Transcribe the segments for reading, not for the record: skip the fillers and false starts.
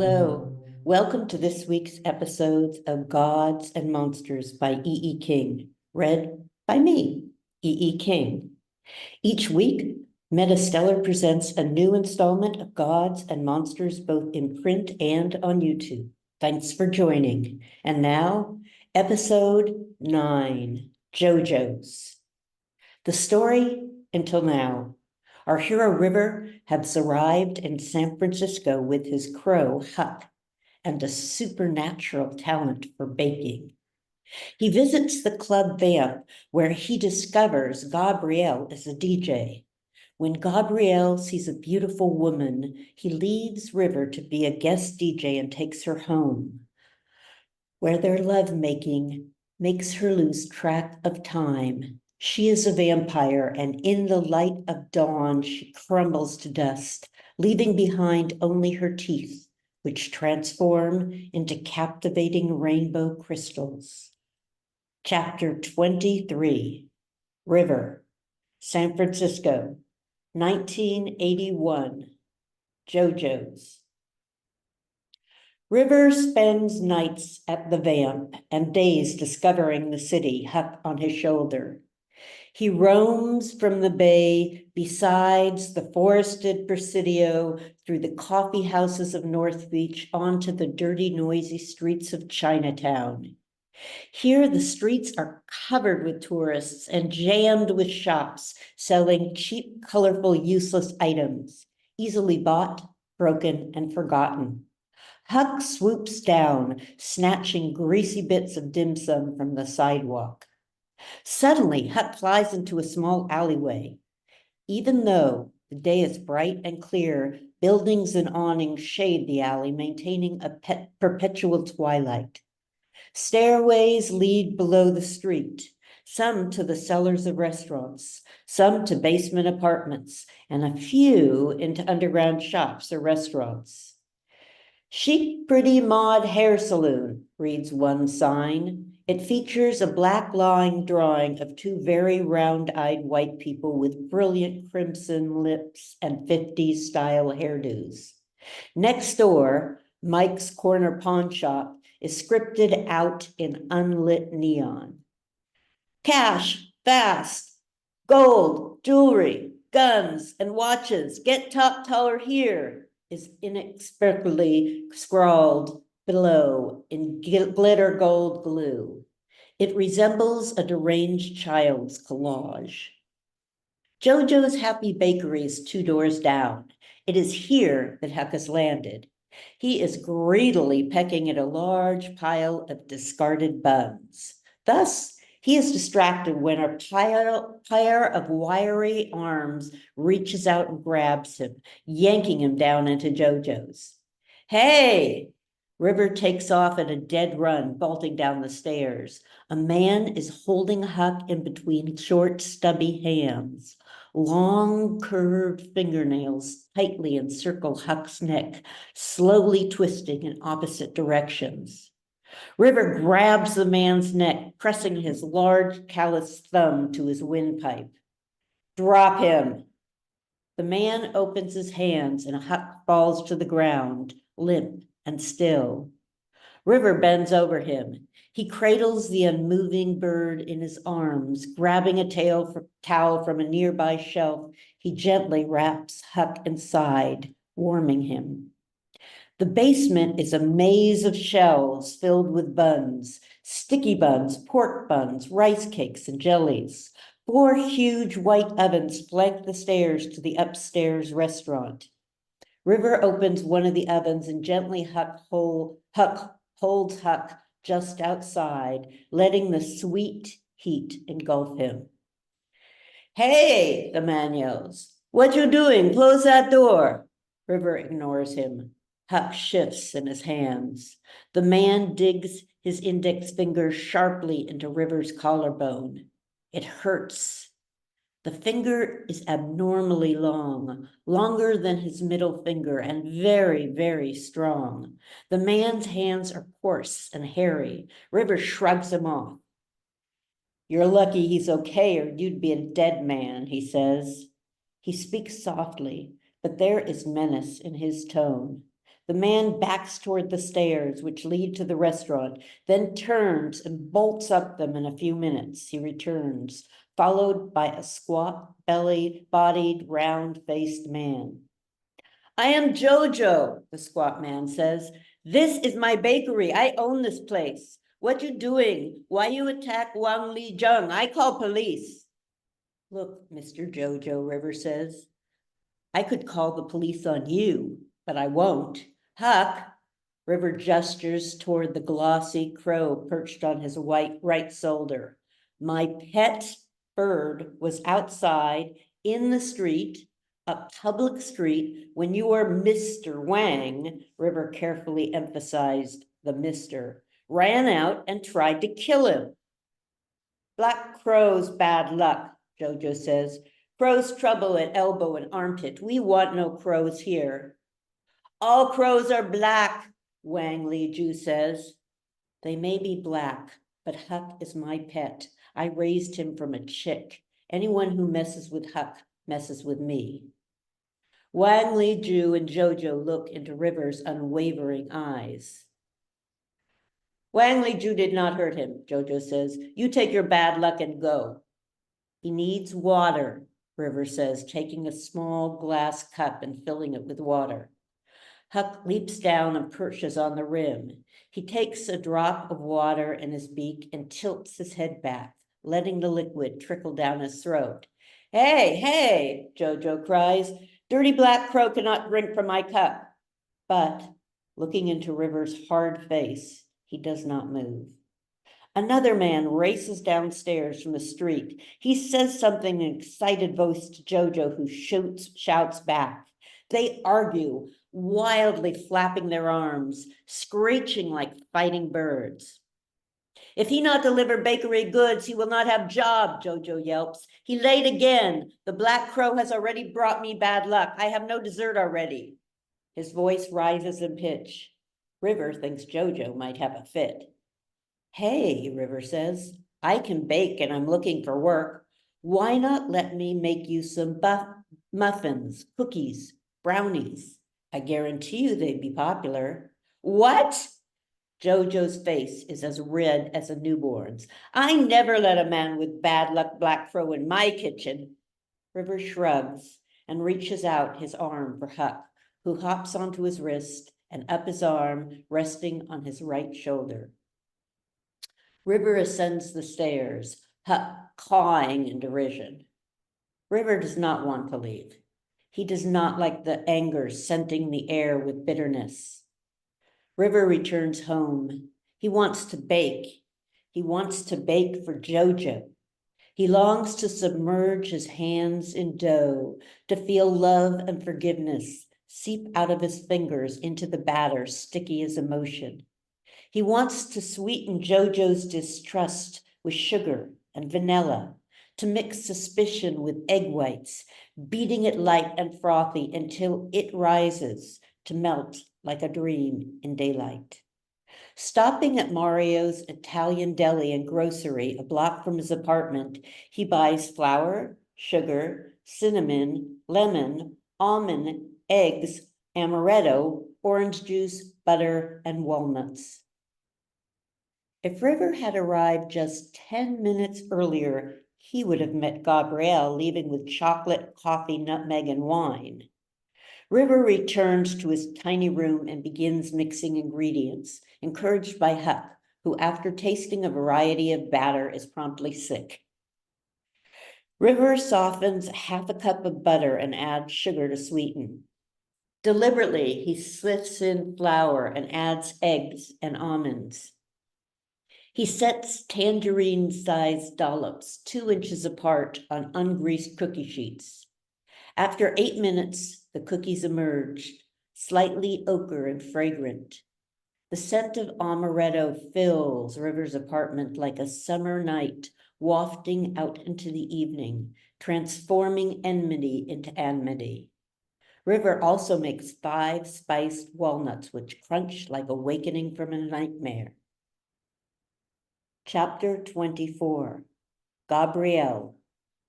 Hello, welcome to this week's episodes of Gods and Monsters by E.E. King, read by me, E.E. King. Each week, MetaStellar presents a new installment of Gods and Monsters both in print and on YouTube. Thanks for joining. And now, episode 9, JoJo's. The story until now. Our hero River has arrived in San Francisco with his crow, Huck, and a supernatural talent for baking. He visits the club Vamp, where he discovers Gabrielle is a DJ. When Gabrielle sees a beautiful woman, he leaves River to be a guest DJ and takes her home, where their lovemaking makes her lose track of time. She is a vampire, and in the light of dawn, she crumbles to dust, leaving behind only her teeth, which transform into captivating rainbow crystals. Chapter 23, River, San Francisco, 1981, JoJo's. River spends nights at the Vamp and days discovering the city, Huck on his shoulder. He roams from the bay, besides the forested Presidio, through the coffee houses of North Beach, onto the dirty, noisy streets of Chinatown. Here, the streets are covered with tourists and jammed with shops selling cheap, colorful, useless items, easily bought, broken, and forgotten. Huck swoops down, snatching greasy bits of dim sum from the sidewalk. Suddenly, Huck flies into a small alleyway. Even though the day is bright and clear, buildings and awnings shade the alley, maintaining a perpetual twilight. Stairways lead below the street, some to the cellars of restaurants, some to basement apartments, and a few into underground shops or restaurants. Chic Pretty Mod Hair Salon, reads one sign. It features a black line drawing of two very round-eyed white people with brilliant crimson lips and 50s-style hairdos. Next door, Mike's Corner Pawn Shop is scripted out in unlit neon. Cash, fast, gold, jewelry, guns, and watches. Get top dollar here, is inexplicably scrawled below in glitter gold glue. It resembles a deranged child's collage. JoJo's Happy Bakery is 2 doors down. It is here that Huck has landed. He is greedily pecking at a large pile of discarded buns. Thus, he is distracted when a pair of wiry arms reaches out and grabs him, yanking him down into JoJo's. Hey! River takes off at a dead run, bolting down the stairs. A man is holding Huck in between short, stubby hands. Long, curved fingernails tightly encircle Huck's neck, slowly twisting in opposite directions. River grabs the man's neck, pressing his large, calloused thumb to his windpipe. Drop him. The man opens his hands, and Huck falls to the ground, limp and still. River bends over him. He cradles the unmoving bird in his arms, grabbing a towel from a nearby shelf. He gently wraps Huck inside, warming him. The basement is a maze of shelves filled with buns, sticky buns, pork buns, rice cakes, and jellies. 4 huge white ovens flank the stairs to the upstairs restaurant. River opens one of the ovens and gently holds Huck just outside, letting the sweet heat engulf him. Hey, the man yells. What you doing? Close that door. River ignores him. Huck shifts in his hands. The man digs his index finger sharply into River's collarbone. It hurts. The finger is abnormally long, longer than his middle finger, and very, very strong. The man's hands are coarse and hairy. River shrugs him off. You're lucky he's okay, or you'd be a dead man, he says. He speaks softly, but there is menace in his tone. The man backs toward the stairs, which lead to the restaurant, then turns and bolts up them in a few minutes. He returns, followed by a squat, belly-bodied, round-faced man. I am JoJo, the squat man says. This is my bakery. I own this place. What you doing? Why you attack Wang Li Zheng? I call police. Look, Mr. JoJo, River says. I could call the police on you, but I won't. Huck, River gestures toward the glossy crow perched on his white right shoulder. My pet bird was outside in the street, a public street, when you were Mr. Wang, River carefully emphasized the Mr., ran out and tried to kill him. Black crow's bad luck, JoJo says. Crow's trouble at elbow and armpit. We want no crows here. All crows are black, Wang Liju says. They may be black, but Huck is my pet. I raised him from a chick. Anyone who messes with Huck messes with me. Wang Liju and JoJo look into River's unwavering eyes. Wang Liju did not hurt him, JoJo says. You take your bad luck and go. He needs water, River says, taking a small glass cup and filling it with water. Huck leaps down and perches on the rim. He takes a drop of water in his beak and tilts his head back, letting the liquid trickle down his throat. Hey, hey, JoJo cries. Dirty black crow cannot drink from my cup. But, looking into River's hard face, he does not move. Another man races downstairs from the street. He says something in excited voice to JoJo, who shouts back. They argue, wildly flapping their arms, screeching like fighting birds. If he not deliver bakery goods, he will not have job, JoJo yelps. He late again. The black crow has already brought me bad luck. I have no dessert already. His voice rises in pitch. River thinks JoJo might have a fit. Hey, River says, I can bake and I'm looking for work. Why not let me make you some muffins, cookies, brownies? I guarantee you they'd be popular. What? JoJo's face is as red as a newborn's. I never let a man with bad luck black crow in my kitchen. River shrugs and reaches out his arm for Huck, who hops onto his wrist and up his arm, resting on his right shoulder. River ascends the stairs, Huck cawing in derision. River does not want to leave. He does not like the anger scenting the air with bitterness. River returns home. He wants to bake. He wants to bake for JoJo. He longs to submerge his hands in dough, to feel love and forgiveness seep out of his fingers into the batter, sticky as emotion. He wants to sweeten JoJo's distrust with sugar and vanilla, to mix suspicion with egg whites, beating it light and frothy until it rises to melt like a dream in daylight. Stopping at Mario's Italian deli and grocery a block from his apartment, he buys flour, sugar, cinnamon, lemon, almond, eggs, amaretto, orange juice, butter, and walnuts. If River had arrived just 10 minutes earlier, he would have met Gabrielle leaving with chocolate, coffee, nutmeg, and wine. River returns to his tiny room and begins mixing ingredients, encouraged by Huck, who after tasting a variety of batter is promptly sick. River softens half a cup of butter and adds sugar to sweeten. Deliberately, he sifts in flour and adds eggs and almonds. He sets tangerine-sized dollops 2 inches apart on ungreased cookie sheets. After 8 minutes, the cookies emerged, slightly ochre and fragrant. The scent of amaretto fills River's apartment like a summer night, wafting out into the evening, transforming enmity into amity. River also makes 5 spiced walnuts, which crunch like awakening from a nightmare. Chapter 24, Gabrielle,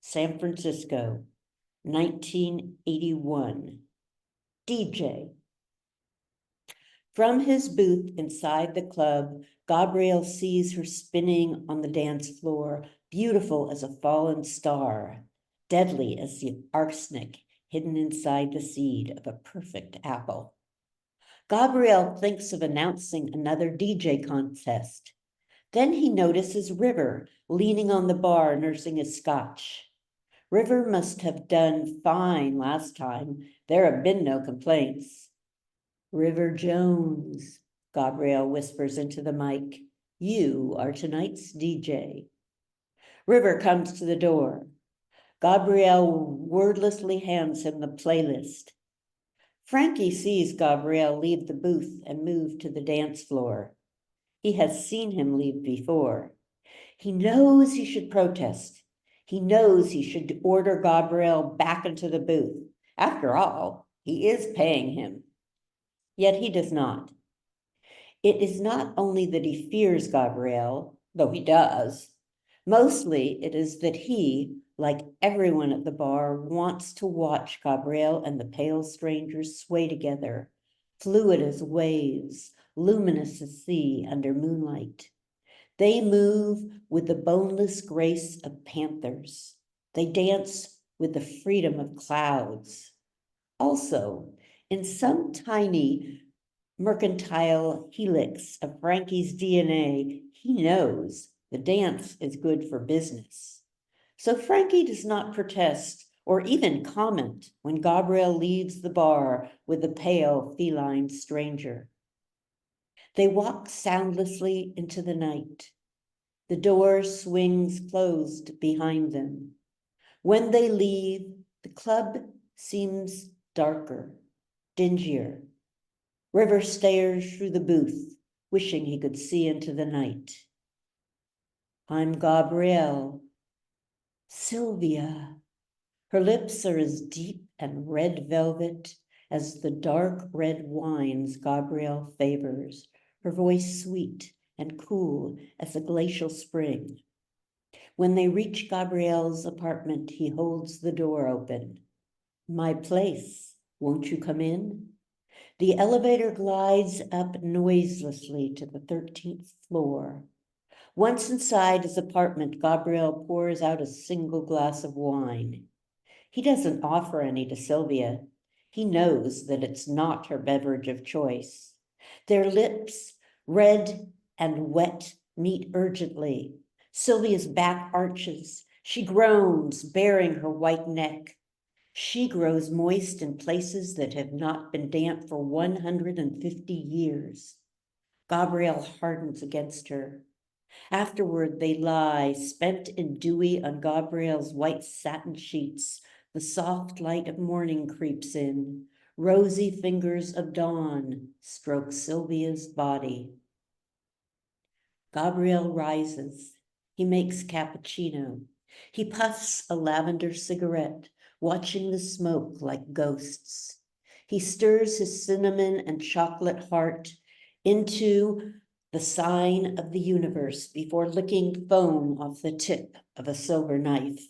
San Francisco, 1981. DJ. From his booth inside the club, Gabriel sees her spinning on the dance floor, beautiful as a fallen star, deadly as the arsenic hidden inside the seed of a perfect apple. Gabriel thinks of announcing another DJ contest. Then he notices River leaning on the bar, nursing his scotch. River must have done fine last time. There have been no complaints. River Jones, Gabriel whispers into the mic. You are tonight's DJ. River comes to the door. Gabriel wordlessly hands him the playlist. Frankie sees Gabriel leave the booth and move to the dance floor. He has seen him leave before. He knows he should protest. He knows he should order Gabriel back into the booth. After all, he is paying him. Yet he does not. It is not only that he fears Gabriel, though he does. Mostly it is that he, like everyone at the bar, wants to watch Gabriel and the pale strangers sway together, fluid as waves, luminous as sea under moonlight. They move with the boneless grace of panthers. They dance with the freedom of clouds. Also, in some tiny mercantile helix of Frankie's DNA, he knows the dance is good for business. So Frankie does not protest or even comment when Gabriel leaves the bar with the pale feline stranger. They walk soundlessly into the night. The door swings closed behind them. When they leave, the club seems darker, dingier. River stares through the booth, wishing he could see into the night. I'm Gabrielle. Sylvia. Her lips are as deep and red velvet as the dark red wines Gabrielle favors, her voice sweet and cool as a glacial spring. When they reach Gabrielle's apartment, he holds the door open. My place, won't you come in? The elevator glides up noiselessly to the 13th floor. Once inside his apartment, Gabriel pours out a single glass of wine. He doesn't offer any to Sylvia. He knows that it's not her beverage of choice. Their lips, red and wet, meet urgently. Sylvia's back arches. She groans, baring her white neck. She grows moist in places that have not been damp for 150 years. Gabriel hardens against her. Afterward, they lie, spent and dewy on Gabriel's white satin sheets. The soft light of morning creeps in. Rosy fingers of dawn stroke Sylvia's body. Gabriel rises. He makes cappuccino. He puffs a lavender cigarette, watching the smoke like ghosts. He stirs his cinnamon and chocolate heart into the sign of the universe before licking foam off the tip of a silver knife.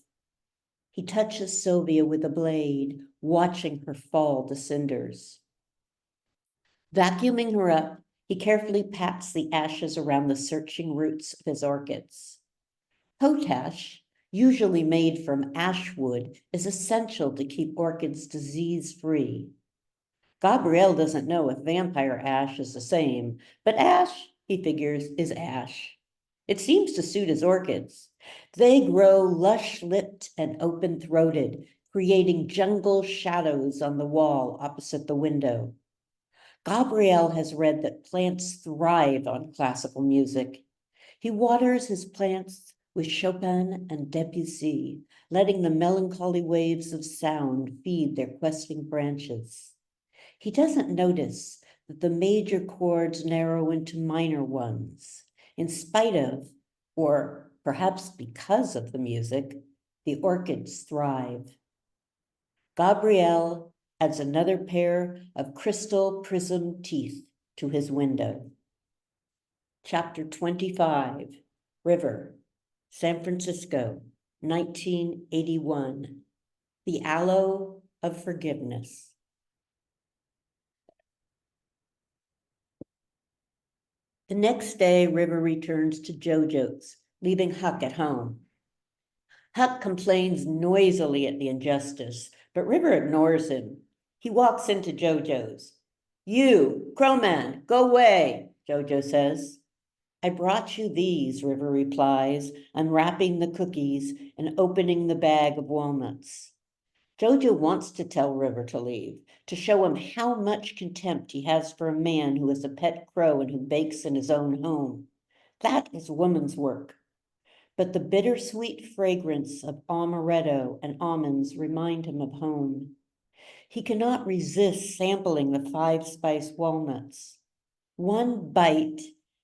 He touches Sylvia with a blade, watching her fall to cinders. Vacuuming her up, he carefully pats the ashes around the searching roots of his orchids. Potash, usually made from ash wood, is essential to keep orchids disease-free. Gabriel doesn't know if vampire ash is the same, but ash, he figures, is ash. It seems to suit his orchids. They grow lush-lipped and open-throated, creating jungle shadows on the wall opposite the window. Gabriel has read that plants thrive on classical music. He waters his plants with Chopin and Debussy, letting the melancholy waves of sound feed their questing branches. He doesn't notice that the major chords narrow into minor ones. In spite of, or perhaps because of the music, the orchids thrive. Gabriel adds another pair of crystal prism teeth to his window. Chapter 25, River, San Francisco, 1981. The Aloe of Forgiveness. The next day, River returns to JoJo's, leaving Huck at home. Huck complains noisily at the injustice, but River ignores him. He walks into JoJo's. You, Crowman, go away, JoJo says. I brought you these, River replies, unwrapping the cookies and opening the bag of walnuts. JoJo wants to tell River to leave, to show him how much contempt he has for a man who is a pet crow and who bakes in his own home. That is woman's work. But the bittersweet fragrance of amaretto and almonds remind him of home. He cannot resist sampling the five-spice walnuts. One bite,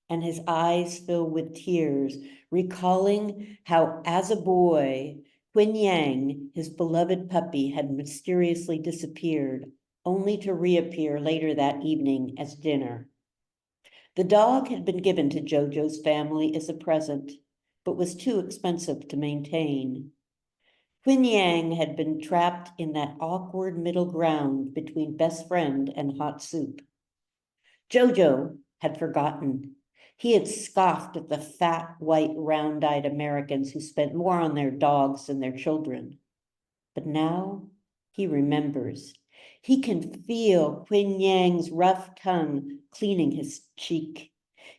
and his eyes fill with tears, recalling how, as a boy, Quinn Yang, his beloved puppy, had mysteriously disappeared, only to reappear later that evening as dinner. The dog had been given to JoJo's family as a present, but was too expensive to maintain. Quinn Yang had been trapped in that awkward middle ground between best friend and hot soup. JoJo had forgotten. He had scoffed at the fat, white, round-eyed Americans who spent more on their dogs than their children. But now he remembers. He can feel Quinn Yang's rough tongue cleaning his cheek.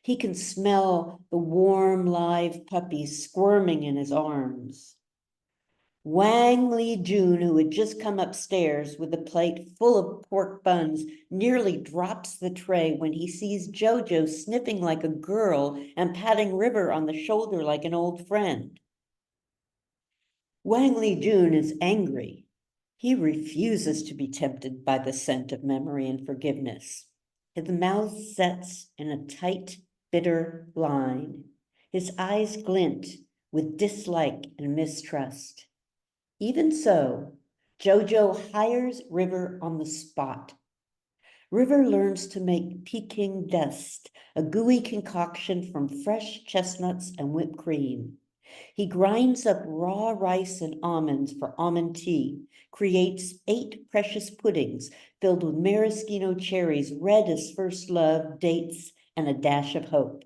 He can smell the warm, live puppies squirming in his arms. Wang Li Jun, who had just come upstairs with a plate full of pork buns, nearly drops the tray when he sees JoJo sniffing like a girl and patting River on the shoulder like an old friend. Wang Li Jun is angry. He refuses to be tempted by the scent of memory and forgiveness. His mouth sets in a tight, bitter line. His eyes glint with dislike and mistrust. Even so, JoJo hires River on the spot. River learns to make Peking dust, a gooey concoction from fresh chestnuts and whipped cream. He grinds up raw rice and almonds for almond tea, creates 8 precious puddings filled with maraschino cherries, red as first love, dates, and a dash of hope.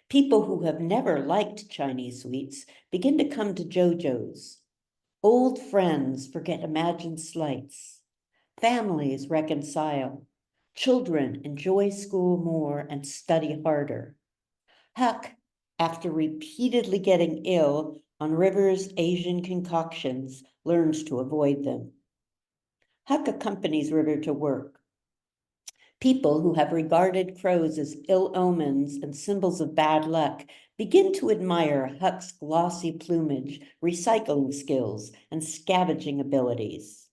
People who have never liked Chinese sweets begin to come to JoJo's. Old friends forget imagined slights. Families reconcile. Children enjoy school more and study harder. Huck, after repeatedly getting ill on River's Asian concoctions, learns to avoid them. Huck accompanies River to work. People who have regarded crows as ill omens and symbols of bad luck begin to admire Huck's glossy plumage, recycling skills, and scavenging abilities.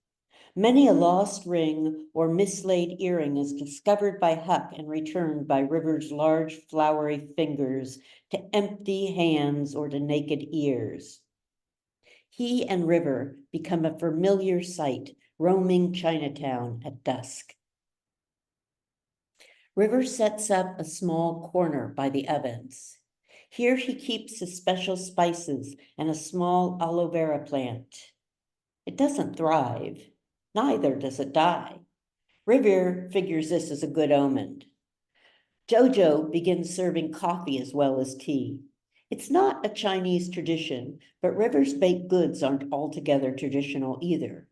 Many a lost ring or mislaid earring is discovered by Huck and returned by River's large flowery fingers to empty hands or to naked ears. He and River become a familiar sight, roaming Chinatown at dusk. River sets up a small corner by the ovens. Here he keeps his special spices and a small aloe vera plant. It doesn't thrive, neither does it die. River figures this as a good omen. JoJo begins serving coffee as well as tea. It's not a Chinese tradition, but River's baked goods aren't altogether traditional either.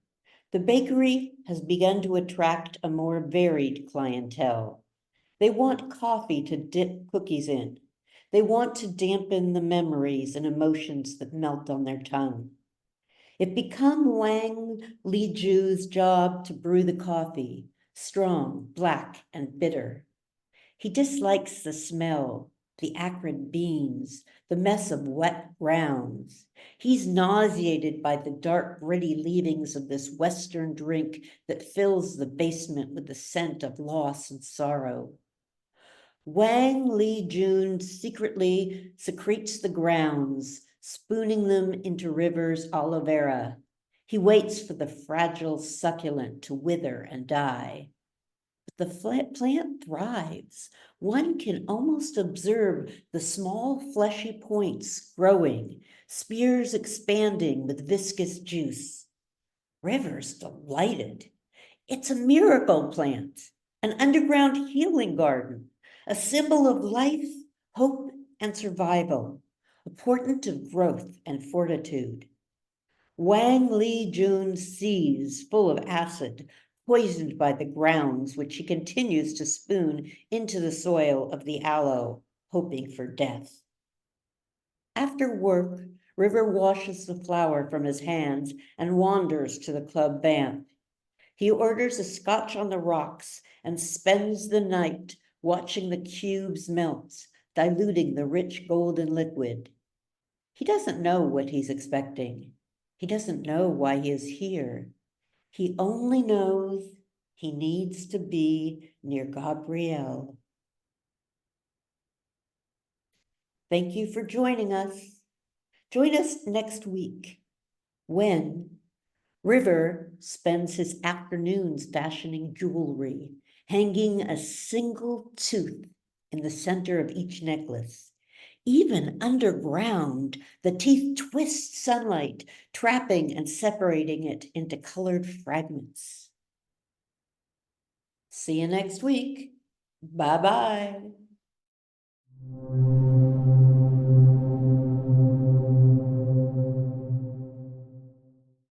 The bakery has begun to attract a more varied clientele. They want coffee to dip cookies in. They want to dampen the memories and emotions that melt on their tongue. It became Wang Liju's job to brew the coffee, strong, black, and bitter. He dislikes the smell, the acrid beans, the mess of wet grounds. He's nauseated by the dark, gritty leavings of this Western drink that fills the basement with the scent of loss and sorrow. Wang Li Jun secretly secretes the grounds, spooning them into River's aloe vera. He waits for the fragile succulent to wither and die. But the plant thrives. One can almost observe the small fleshy points growing, spears expanding with viscous juice. River's delighted. It's a miracle plant, an underground healing garden, a symbol of life, hope, and survival, a portent of growth and fortitude. Wang Li Jun's seas full of acid, poisoned by the grounds which he continues to spoon into the soil of the aloe, hoping for death. After work, River washes the flower from his hands and wanders to the club vamp. He orders a scotch on the rocks and spends the night watching the cubes melt, diluting the rich golden liquid. He doesn't know what he's expecting. He doesn't know why he is here. He only knows he needs to be near Gabrielle. Thank you for joining us. Join us next week when River spends his afternoons fashioning jewelry, hanging a single tooth in the center of each necklace. Even underground, the teeth twist sunlight, trapping and separating it into colored fragments. See you next week. Bye-bye.